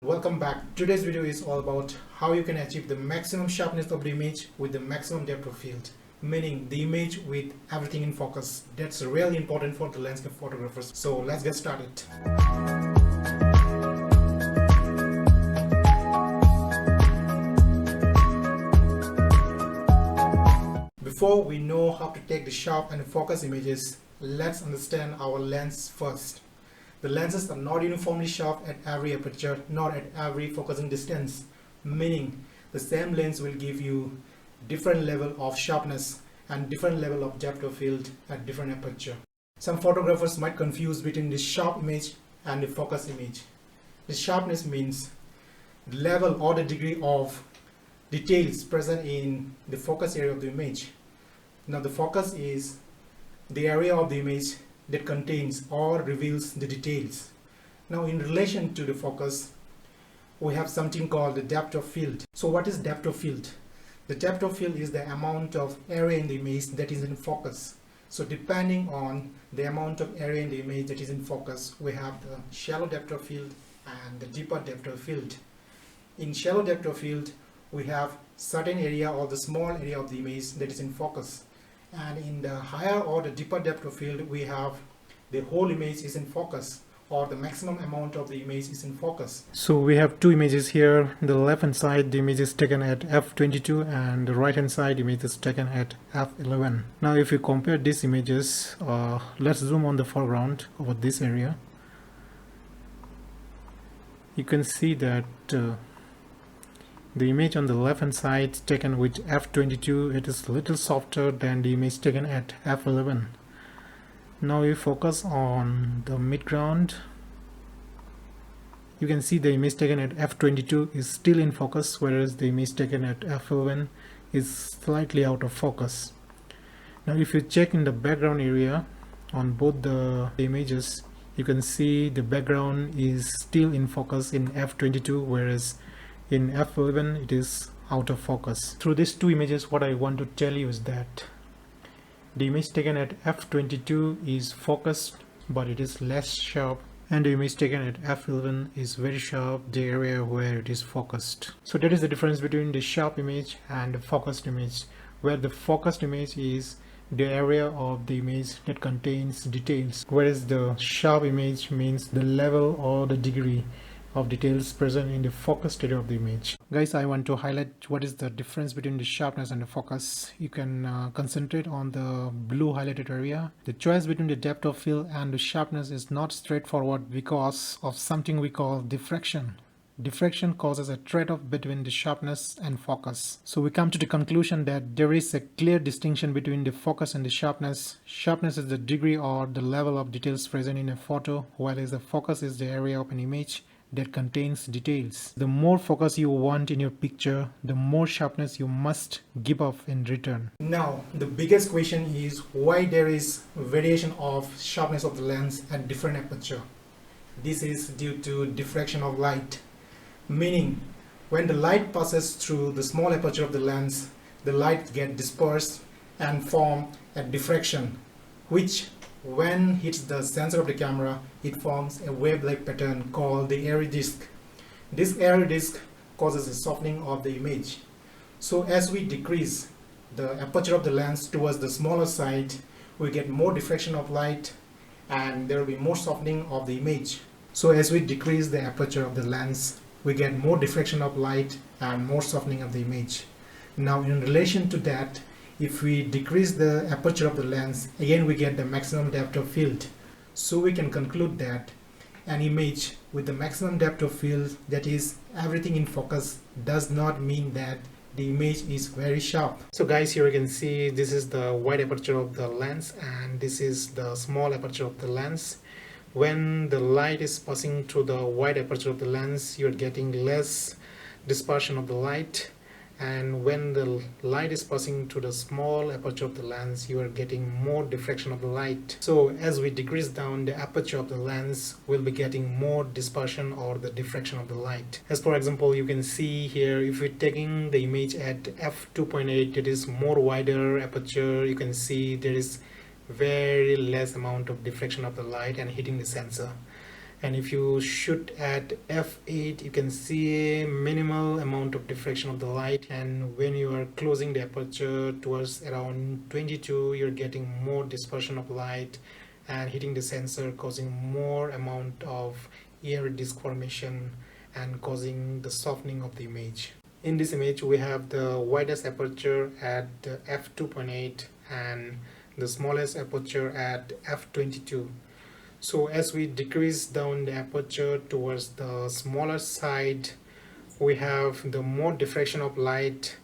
Welcome back. Today's video is all about how you can achieve the maximum sharpness of the image with the maximum depth of field, meaning the image with everything in focus. That's really important for the landscape photographers. So let's get started. Before we know how to take the sharp and focus images, let's understand our lens first. The lenses are not uniformly sharp at every aperture, nor at every focusing distance, meaning the same lens will give you different level of sharpness and different level of depth of field at different aperture. Some photographers might confuse between the sharp image and the focus image. The sharpness means the level or the degree of details present in the focus area of the image. Now the focus is the area of the image that contains or reveals the details. Now in relation to the focus, we have something called the depth of field. So what is depth of field? The depth of field is the amount of area in the image that is in focus. So depending on the amount of area in the image that is in focus, we have the shallow depth of field and the deeper depth of field. In shallow depth of field, we have certain area or the small area of the image that is in focus. And in the higher or the deeper depth of field, we have the whole image is in focus, or the maximum amount of the image is in focus. So we have two images here. The left hand side, the image is taken at f22, and the right hand side image is taken at f11. Now if you compare these images, let's zoom on the foreground over this area. You can see that the image on the left hand side taken with f22, it is a little softer than the image taken at f11. Now we focus on the midground. You can see the image taken at f22 is still in focus, whereas the image taken at f11 is slightly out of focus. Now if you check in the background area on both the images, you can see the background is still in focus in f22, whereas in f11 it is out of focus. Through these two images, what I want to tell you is that the image taken at f22 is focused, but it is less sharp, and the image taken at f11 is very sharp, the area where it is focused. So that is the difference between the sharp image and the focused image, where the focused image is the area of the image that contains details, whereas the sharp image means the level or the degree of details present in the focused area of the image. Guys, I want to highlight what is the difference between the sharpness and the focus. You can concentrate on the blue highlighted area. The choice between the depth of field and the sharpness is not straightforward because of something we call diffraction. Diffraction causes a trade-off between the sharpness and focus. So we come to the conclusion that there is a clear distinction between the focus and the sharpness. Sharpness is the degree or the level of details present in a photo, whereas the focus is the area of an image that contains details. The more focus you want in your picture, the more sharpness you must give up in return. Now, the biggest question is why there is variation of sharpness of the lens at different aperture. This is due to diffraction of light, meaning when the light passes through the small aperture of the lens, the light gets dispersed and form a diffraction, which when hits the sensor of the camera, it forms a wave-like pattern called the airy disk. This airy disk causes a softening of the image. So as we decrease the aperture of the lens towards the smaller side, we get more diffraction of light and there will be more softening of the image. So as we decrease the aperture of the lens, we get more diffraction of light and more softening of the image. Now in relation to that, if we decrease the aperture of the lens, again we get the maximum depth of field. So we can conclude that an image with the maximum depth of field, that is everything in focus, does not mean that the image is very sharp. So guys, here you can see this is the wide aperture of the lens and this is the small aperture of the lens. When the light is passing through the wide aperture of the lens, you're getting less dispersion of the light, and when the light is passing through the small aperture of the lens, you are getting more diffraction of the light. So as we decrease down the aperture of the lens, we'll be getting more dispersion or the diffraction of the light. As for example, you can see here, if we're taking the image at f2.8, it is more wider aperture. You can see there is very less amount of diffraction of the light and hitting the sensor. And if you shoot at f8, you can see a minimal amount of diffraction of the light, and when you are closing the aperture towards around 22, you're getting more dispersion of light and hitting the sensor, causing more amount of air disk formation and causing the softening of the image. In this image we have the widest aperture at f2.8 and the smallest aperture at f22. So as we decrease down the aperture towards the smaller side, we have the more diffraction of light,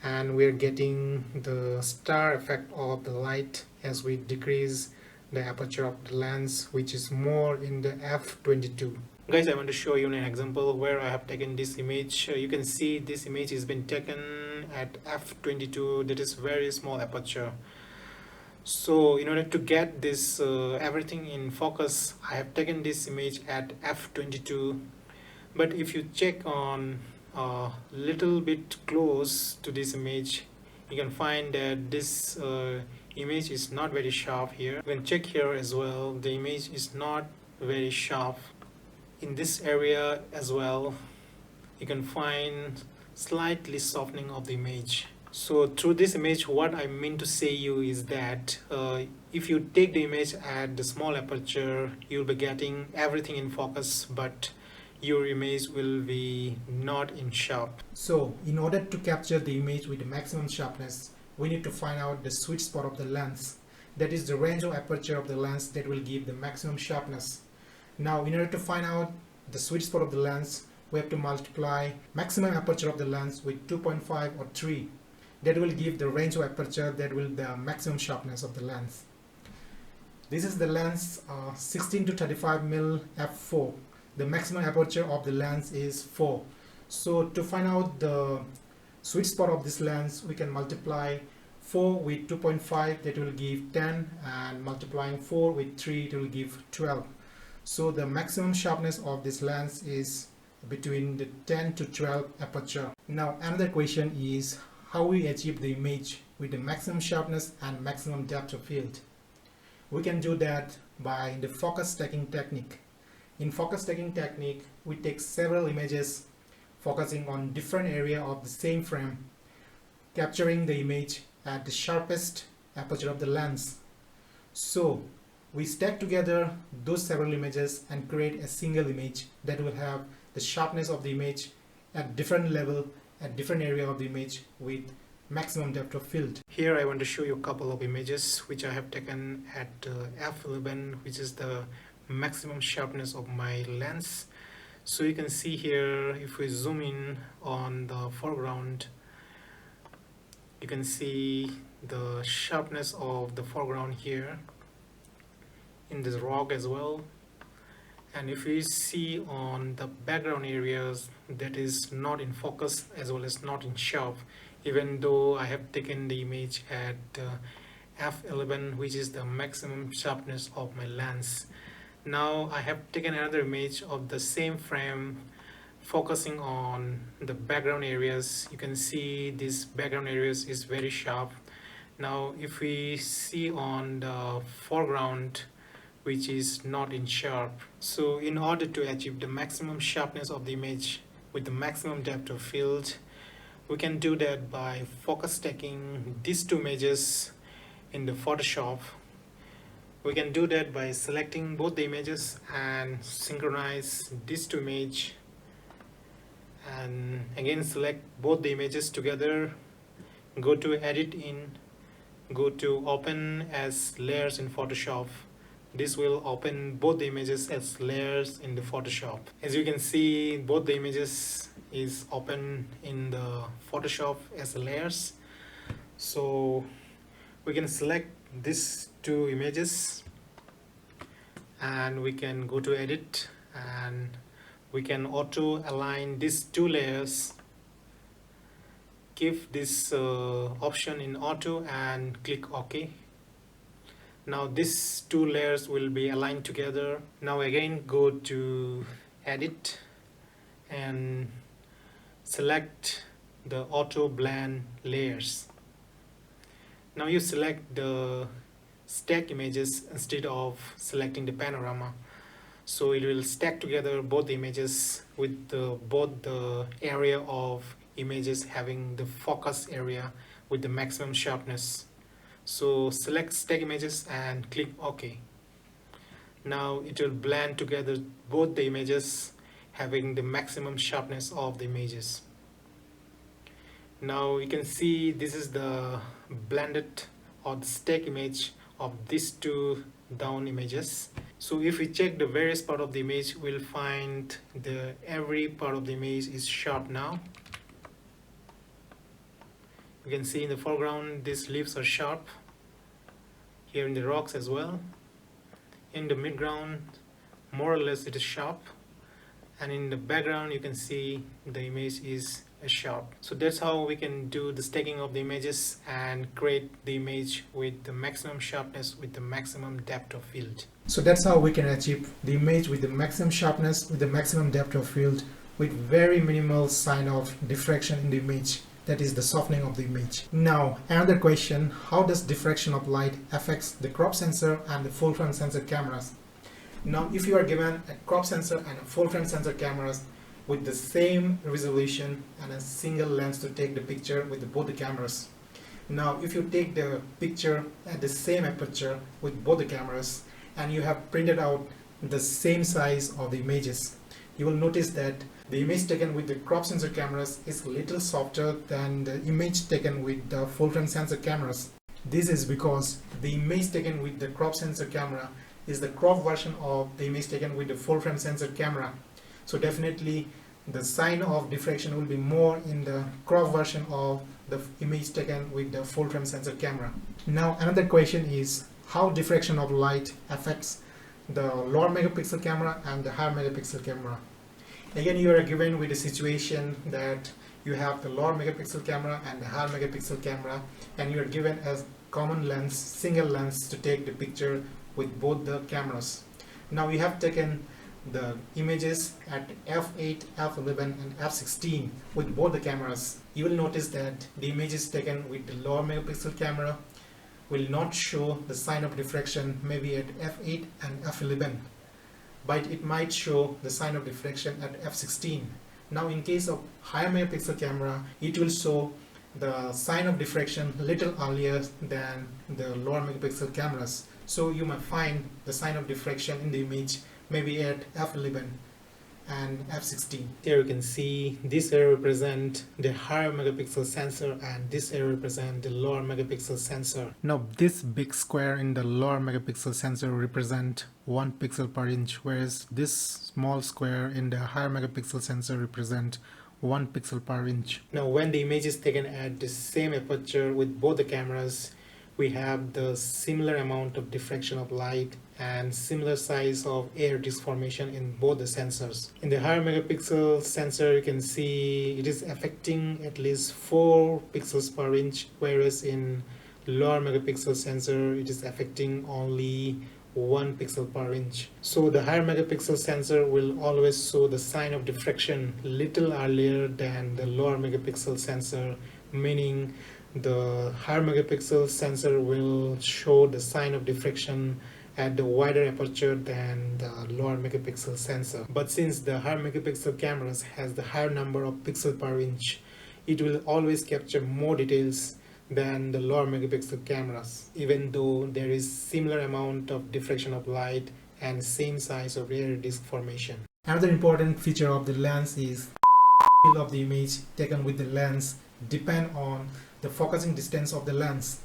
and we're getting the star effect of the light as we decrease the aperture of the lens, which is more in the f22. Guys, I want to show you an example where I have taken this image. You can see this image has been taken at f22, that is very small aperture. So in order to get this everything in focus, I have taken this image at f22. But if you check on a little bit close to this image, you can find that this image is not very sharp here. You can check here as well, the image is not very sharp. In this area as well, you can find slightly softening of the image. So through this image, what I mean to say you is that if you take the image at the small aperture, you'll be getting everything in focus, but your image will be not in sharp. So in order to capture the image with the maximum sharpness, we need to find out the sweet spot of the lens. That is the range of aperture of the lens that will give the maximum sharpness. Now in order to find out the sweet spot of the lens, we have to multiply maximum aperture of the lens with 2.5 or 3. That will give the range of aperture that will the maximum sharpness of the lens. This is the lens 16 to 35 mm f4. The maximum aperture of the lens is 4. So to find out the sweet spot of this lens, we can multiply 4 with 2.5, that will give 10, and multiplying 4 with 3, it will give 12. So the maximum sharpness of this lens is between the 10 to 12 aperture. Now another question is how we achieve the image with the maximum sharpness and maximum depth of field. We can do that by the focus stacking technique. In focus stacking technique, we take several images focusing on different area of the same frame, capturing the image at the sharpest aperture of the lens. So we stack together those several images and create a single image that will have the sharpness of the image at different level at different area of the image with maximum depth of field. Here I want to show you a couple of images which I have taken at f11, which is the maximum sharpness of my lens. So you can see here, if we zoom in on the foreground, you can see the sharpness of the foreground here in this rock as well. And if we see on the background areas, that is not in focus as well as not in sharp, even though I have taken the image at f11, which is the maximum sharpness of my lens. Now I have taken another image of the same frame focusing on the background areas. You can see this background areas is very sharp. Now if we see on the foreground, which is not in sharp. So in order to achieve the maximum sharpness of the image with the maximum depth of field, we can do that by focus stacking these two images in the Photoshop. We can do that by selecting both the images and synchronize these two images, and again select both the images together, go to edit in, go to open as layers in Photoshop. This will open both the images as layers in the Photoshop. As you can see, both the images is open in the Photoshop as layers. So we can select these two images and we can go to edit, and we can auto align these two layers. Give this option in auto and click OK. Now these two layers will be aligned together. Now again go to edit and select the auto blend layers. Now you select the stack images instead of selecting the panorama. So it will stack together both the images with both the area of images having the focus area with the maximum sharpness. So select stack images and click OK. Now it will blend together both the images having the maximum sharpness of the images. Now you can see this is the blended or the stack image of these two down images. So if we check the various part of the image, we'll find every part of the image is sharp now. You can see in the foreground these leaves are sharp, here in the rocks as well. In the midground more or less it is sharp, and in the background you can see the image is sharp. So that's how we can do the stacking of the images and create the image with the maximum sharpness with the maximum depth of field. So that's how we can achieve the image with the maximum sharpness with the maximum depth of field with very minimal sign of diffraction in the image, that is the softening of the image. Now another question, how does diffraction of light affects the crop sensor and the full frame sensor cameras? Now if you are given a crop sensor and a full frame sensor cameras with the same resolution and a single lens to take the picture with both the cameras. Now if you take the picture at the same aperture with both the cameras and you have printed out the same size of the images, you will notice that the image taken with the crop sensor cameras is a little softer than the image taken with the full frame sensor cameras. This is because the image taken with the crop sensor camera is the crop version of the image taken with the full frame sensor camera. So definitely the sign of diffraction will be more in the crop version of the image taken with the full frame sensor camera. Now another question is how diffraction of light affects the lower megapixel camera and the higher megapixel camera. Again, you are given with a situation that you have the lower megapixel camera and the higher megapixel camera, and you are given a common lens, single lens to take the picture with both the cameras. Now we have taken the images at f8, f11 and f16 with both the cameras. You will notice that the images taken with the lower megapixel camera will not show the sign of diffraction maybe at f8 and f11, but it might show the sign of diffraction at f16. Now in case of higher megapixel camera, it will show the sign of diffraction little earlier than the lower megapixel cameras. So you might find the sign of diffraction in the image maybe at f11 and f16. Here you can see this area represent the higher megapixel sensor and this area represent the lower megapixel sensor. Now this big square in the lower megapixel sensor represent 1 pixel per inch, whereas this small square in the higher megapixel sensor represent 1 pixel per inch. Now when the image is taken at the same aperture with both the cameras, we have the similar amount of diffraction of light and similar size of air disk formation in both the sensors. In the higher megapixel sensor, you can see it is affecting at least 4 pixels per inch, whereas in lower megapixel sensor it is affecting only 1 pixel per inch. So the higher megapixel sensor will always show the sign of diffraction little earlier than the lower megapixel sensor, meaning the higher megapixel sensor will show the sign of diffraction at the wider aperture than the lower megapixel sensor. But since the higher megapixel cameras has the higher number of pixels per inch, it will always capture more details than the lower megapixel cameras, even though there is similar amount of diffraction of light and same size of air disk formation. Another important feature of the lens is the field of the image taken with the lens depend on the focusing distance of the lens.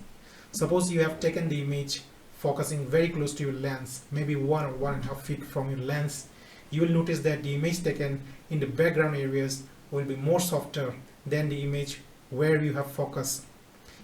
Suppose you have taken the image focusing very close to your lens, maybe 1 or 1.5 feet from your lens, you will notice that the image taken in the background areas will be more softer than the image where you have focused,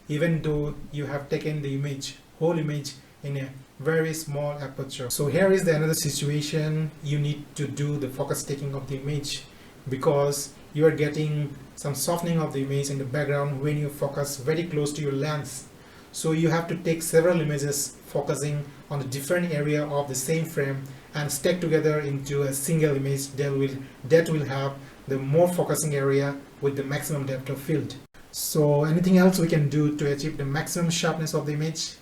even though you have taken the image, whole image, in a very small aperture. So here is another situation you need to do the focus taking of the image, because you are getting some softening of the image in the background when you focus very close to your lens. So you have to take several images focusing on a different area of the same frame and stack together into a single image that will have the more focusing area with the maximum depth of field. So anything else we can do to achieve the maximum sharpness of the image?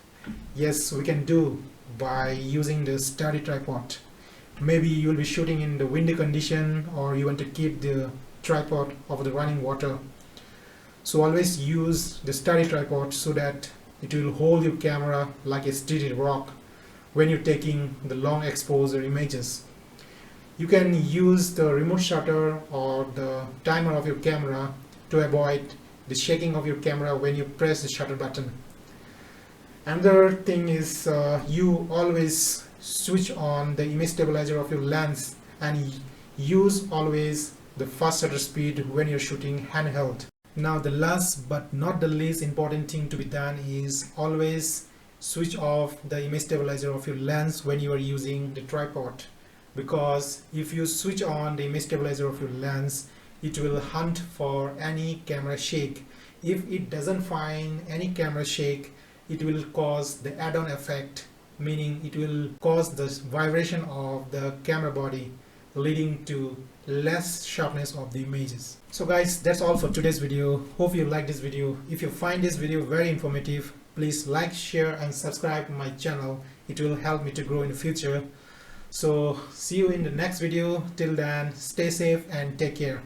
Yes, we can do by using the sturdy tripod. Maybe you will be shooting in the windy condition, or you want to keep the tripod over the running water. So always use the steady tripod so that it will hold your camera like a steady rock when you're taking the long exposure images. You can use the remote shutter or the timer of your camera to avoid the shaking of your camera when you press the shutter button. Another thing is you always switch on the image stabilizer of your lens and use always the fast shutter speed when you're shooting handheld. Now the last but not the least important thing to be done is always switch off the image stabilizer of your lens when you are using the tripod, because if you switch on the image stabilizer of your lens, it will hunt for any camera shake. If it doesn't find any camera shake, it will cause the add-on effect, meaning it will cause the vibration of the camera body, leading to less sharpness of the images. So guys, that's all for today's video. Hope you like this video. If you find this video very informative, please like, share and subscribe to my channel. It will help me to grow in the future. So see you in the next video. Till then, stay safe and take care.